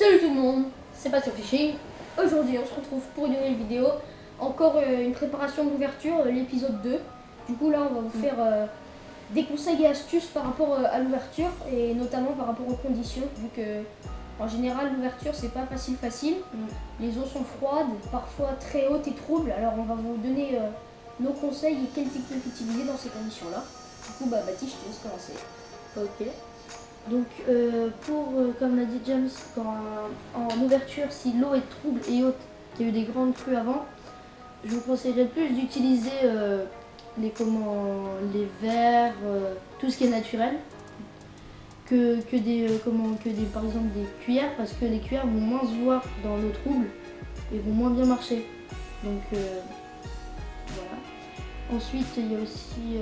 Salut tout le monde, c'est Passion Fishing. Aujourd'hui on se retrouve pour une nouvelle vidéo. Encore une préparation d'ouverture, l'épisode 2. Du coup là on va vous faire des conseils et astuces par rapport à l'ouverture et notamment par rapport aux conditions. Vu que en général l'ouverture c'est pas facile. Les eaux sont froides, parfois très hautes et troubles. Alors on va vous donner nos conseils et quelles techniques utiliser dans ces conditions là. Du coup Baptiste, je te laisse commencer. Ok. Donc comme l'a dit James, en ouverture, si l'eau est trouble et haute, qu'il y a eu des grandes crues avant, je vous conseillerais plus d'utiliser les verres, tout ce qui est naturel, que par exemple des cuillères, parce que les cuillères vont moins se voir dans l'eau trouble et vont moins bien marcher. Donc voilà. Ensuite il y a aussi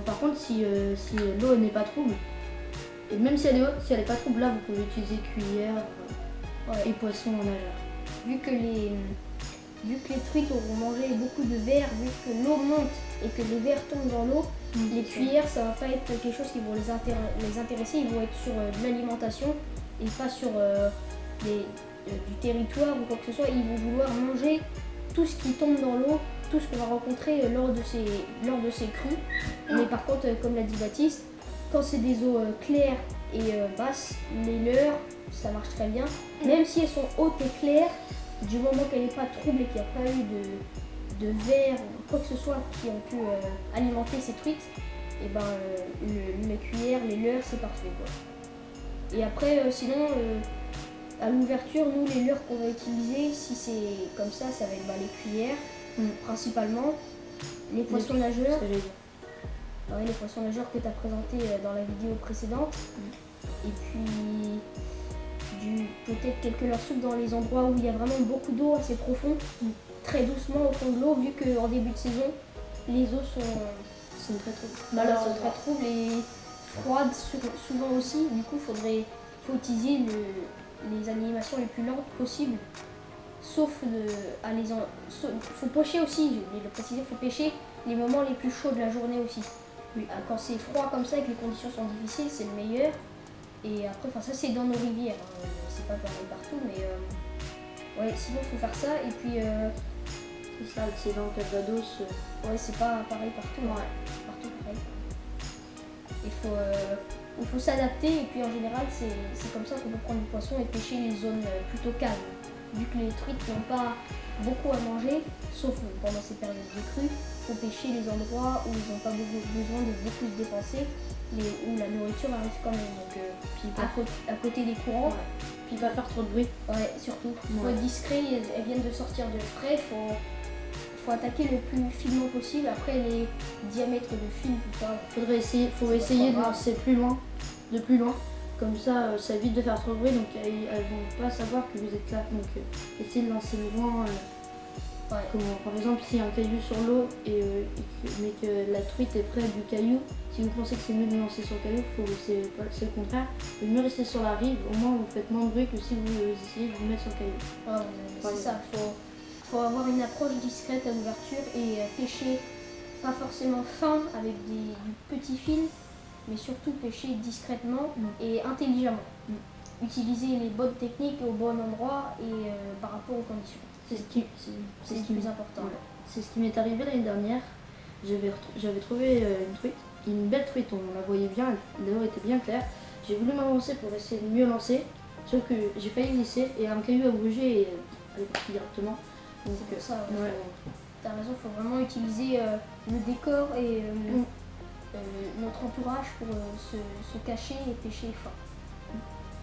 par contre si l'eau n'est pas trouble, et même si elle est haute, si elle n'est pas trouble, là vous pouvez utiliser cuillère et poisson en nageur. Vu que les truites auront mangé beaucoup de verre, vu que l'eau monte et que les verres tombent dans l'eau, les cuillères ça va pas être quelque chose qui vont les intéresser, ils vont être sur de l'alimentation et pas sur du territoire ou quoi que ce soit. Ils vont vouloir manger tout ce qui tombe dans l'eau, tout ce qu'on va rencontrer lors de ces crues. Mais par contre, comme l'a dit Baptiste, quand c'est des eaux claires et basses, les leurres, ça marche très bien. Même si elles sont hautes et claires, du moment qu'elle n'est pas trouble et qu'il n'y a pas eu de verre ou quoi que ce soit qui ont pu alimenter ces truites, et ben les cuillères, les leurres, c'est parfait quoi. Et après, sinon, à l'ouverture, nous les leurres qu'on va utiliser, si c'est comme ça va être les cuillères principalement, les poissons nageurs. Les poissons nageurs que tu as présenté dans la vidéo précédente. Et puis peut-être quelques leurres souples dans les endroits où il y a vraiment beaucoup d'eau assez profond, très doucement au fond de l'eau, vu qu'en début de saison, les eaux sont très troubles. Sont très troubles et froides souvent aussi. Du coup, faut utiliser les animations les plus lentes possibles. Sauf faut pêcher aussi, j'ai oublié de le préciser, faut pêcher les moments les plus chauds de la journée aussi. Oui. Quand c'est froid comme ça et que les conditions sont difficiles, c'est le meilleur. Et après, ça c'est dans nos rivières, c'est pas pareil partout, mais sinon il faut faire ça. Et puis c'est dans le Calvados. C'est pas pareil partout. Partout pareil. Il faut s'adapter, et puis en général c'est comme ça qu'on peut prendre du poisson et pêcher les zones plutôt calmes. Vu que les truites n'ont pas beaucoup à manger, sauf pendant ces périodes de crue, il faut pêcher les endroits où ils n'ont pas besoin de beaucoup se dépenser, mais où la nourriture arrive quand même. Donc à côté des courants. Puis pas faire trop de bruit. Surtout. Il faut être discret, elles viennent de sortir de frais, faut attaquer le plus finement possible. Après les diamètres de fil, tout ça. Faut essayer de lancer de plus loin. Comme ça, ça évite de faire trop de bruit, donc elles vont pas savoir que vous êtes là. Donc essayez de lancer loin. Par exemple, s'il y a un caillou sur l'eau mais que la truite est près du caillou, si vous pensez que c'est mieux de lancer sur le caillou, c'est le contraire. Il vaut mieux rester sur la rive, au moins vous faites moins de bruit que si vous essayez de vous mettre sur le caillou. C'est ça, faut avoir une approche discrète à l'ouverture et pêcher pas forcément fin avec du petit fil, mais surtout pêcher discrètement et intelligemment. Utiliser les bonnes techniques au bon endroit et par rapport aux conditions. C'est le plus important. C'est ce qui m'est arrivé l'année dernière. J'avais trouvé une belle truite, on la voyait bien, l'eau était bien claire. J'ai voulu m'avancer pour essayer de mieux lancer, sauf que j'ai failli glisser et un caillou a bougé et elle est partie directement. Donc ça, t'as raison, il faut vraiment utiliser le décor et notre entourage pour se cacher et pêcher fin.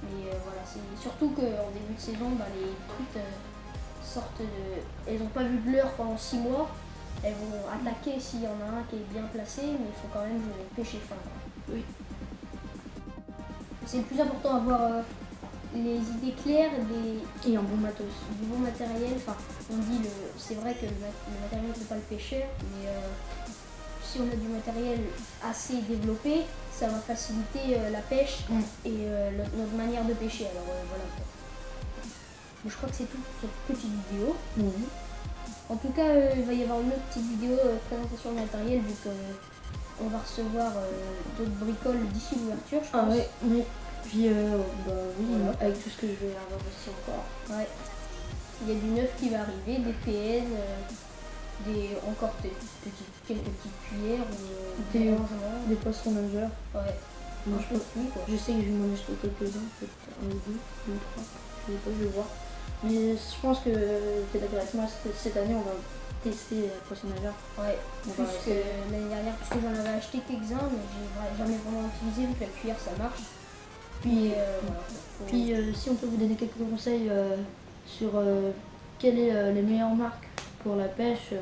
Mais c'est surtout qu'en début de saison, les truites elles n'ont pas vu de leurre pendant 6 mois. Elles vont attaquer s'il y en a un qui est bien placé, mais il faut quand même pêcher fin. Oui. C'est le plus important, avoir les idées claires et un bon matos. Du bon matériel. On dit c'est vrai que le matériel c'est pas le pêcheur, mais si on a du matériel assez développé, ça va faciliter la pêche et notre manière de pêcher. Alors voilà. Je crois que c'est tout pour cette petite vidéo. En tout cas, il va y avoir une autre petite vidéo présentation de matériel, vu qu'on va recevoir d'autres bricoles d'ici l'ouverture, je pense. Puis bah oui, Voilà. avec tout ce que je vais avoir aussi encore. Ouais. Il y a du neuf qui va arriver, des PN, encore quelques petites cuillères, des rangements. Des poissons nageurs. Ouais. Moi, Un peu plus, quoi. je sais que je vais m'en acheter quelques-uns, peut-être un ou deux ou trois. Je sais pas, je vais voir. Mais je pense que t'es d'accord avec moi, cette année on va tester les poissons nageurs. Ouais, On plus va que essayer. l'année dernière, parce que j'en avais acheté quelques-uns, mais j'ai jamais vraiment utilisé vu que la cuillère ça marche. Puis voilà. Puis si on peut vous donner quelques conseils sur quelles sont les meilleures marques pour la pêche,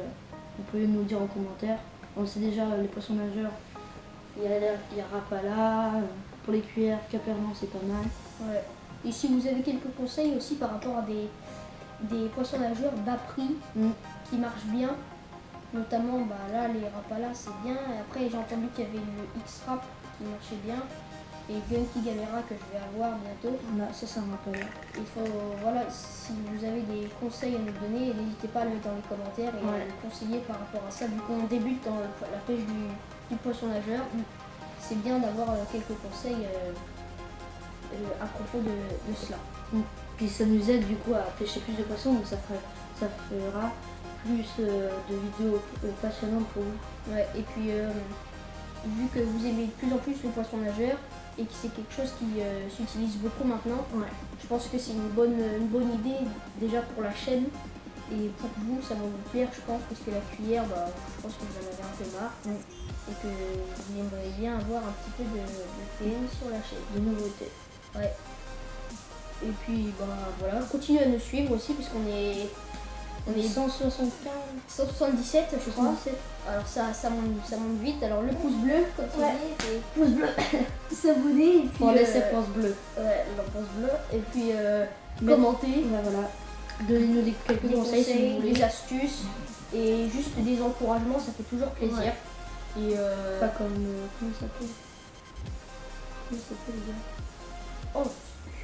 vous pouvez nous dire en commentaire. On sait déjà les poissons nageurs, il y a Rapala, pour les cuillères, Capernon c'est pas mal. Ouais. Et si vous avez quelques conseils aussi par rapport à des poissons nageurs bas prix qui marchent bien, notamment bah, là les Rapala c'est bien. Et après j'ai entendu qu'il y avait le X-Rap qui marchait bien et Gunky Gamera que je vais avoir bientôt. Là, ça c'est un Rapala. Il faut, voilà, si vous avez des conseils à nous donner, n'hésitez pas à le mettre dans les commentaires et à nous conseiller par rapport à ça. Vu qu'on débute dans la pêche du poisson nageur, c'est bien d'avoir quelques conseils à propos de cela. Puis ça nous aide du coup à pêcher plus de poissons, donc ça fera plus de vidéos passionnantes pour vous. Ouais, et puis vu que vous aimez de plus en plus le poisson nageur et que c'est quelque chose qui s'utilise beaucoup maintenant, je pense que c'est une bonne idée déjà pour la chaîne et pour vous ça va vous plaire je pense, parce que la cuillère, bah, je pense que vous en avez un peu marre et que vous aimeriez bien avoir un petit peu de TN sur la chaîne. De nouveautés. Ouais. Et puis bah voilà, continuez à nous suivre aussi puisqu'on est 175, 177 je crois. 177. Alors ça monte vite. Alors le pouce bleu, comme tu dis, c'est Pouce bleu. s'abonner et puis Pour laisser pouce bleu. ouais, le pouce bleu et puis commenter, Voilà. Donnez-nous quelques des conseils si vous voulez. des astuces et juste des encouragements, ça fait toujours plaisir. Ouais. Et Pas comme comment ça s'appelle le gars? oh,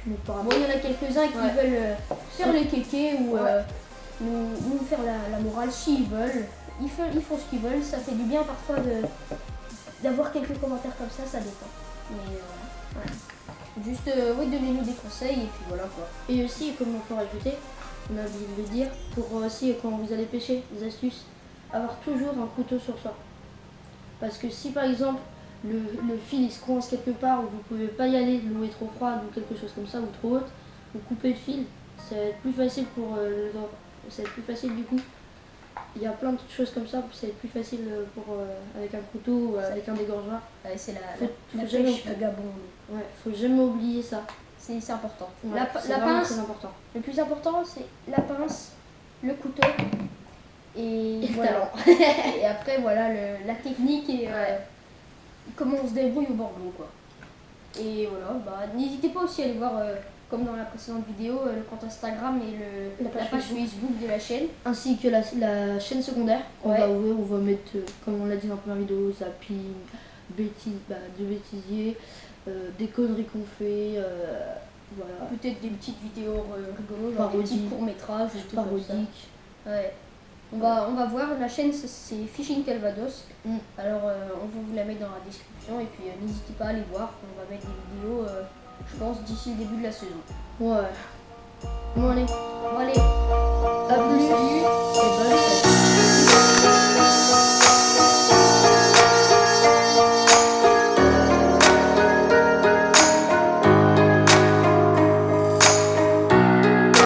Je me parle. bon, il y en a quelques-uns qui veulent faire les kékés ou nous faire la morale s'ils veulent. Ils font ce qu'ils veulent, ça fait du bien parfois d'avoir quelques commentaires comme ça dépend. Mais voilà. Juste donnez-nous des conseils et puis voilà quoi. Et aussi, comme il faut rajouter, on a oublié de le dire, pour aussi quand vous allez pêcher, des astuces, avoir toujours un couteau sur soi. Parce que si par exemple le fil il se coince quelque part où vous pouvez pas y aller, l'eau est trop froide ou quelque chose comme ça, ou trop haute, vous coupez le fil, ça va être plus facile ça va être plus facile du coup. Il y a plein de choses comme ça, ça va être plus facile avec un couteau ou avec un dégorgeoir. C'est la faut pêche jamais, vagabonde. ouais, faut jamais oublier ça. C'est important. Ouais, c'est la vraiment pince, très important. le plus important c'est la pince, le couteau et le voilà. talent. Et après voilà la technique et comment on se débrouille au bord de l'eau quoi. Et voilà, bah, n'hésitez pas aussi à aller voir comme dans la précédente vidéo le compte Instagram et la page Facebook de la chaîne. Ainsi que la chaîne secondaire qu'on va ouvrir, on va mettre, comme on l'a dit dans la première vidéo, zapping, de bêtisier, des conneries qu'on fait, voilà. Peut-être des petites vidéos rigolos, genre des Parodies. petits courts-métrages, des trucs comme ça. Parodique. Ouais. On va voir, la chaîne c'est Fishing Calvados. Alors on va vous la mettre dans la description et puis n'hésitez pas à aller voir. On va mettre des vidéos, je pense, d'ici le début de la saison. Ouais. Bon allez. Bon allez, À plus. salut. Et bonne fête.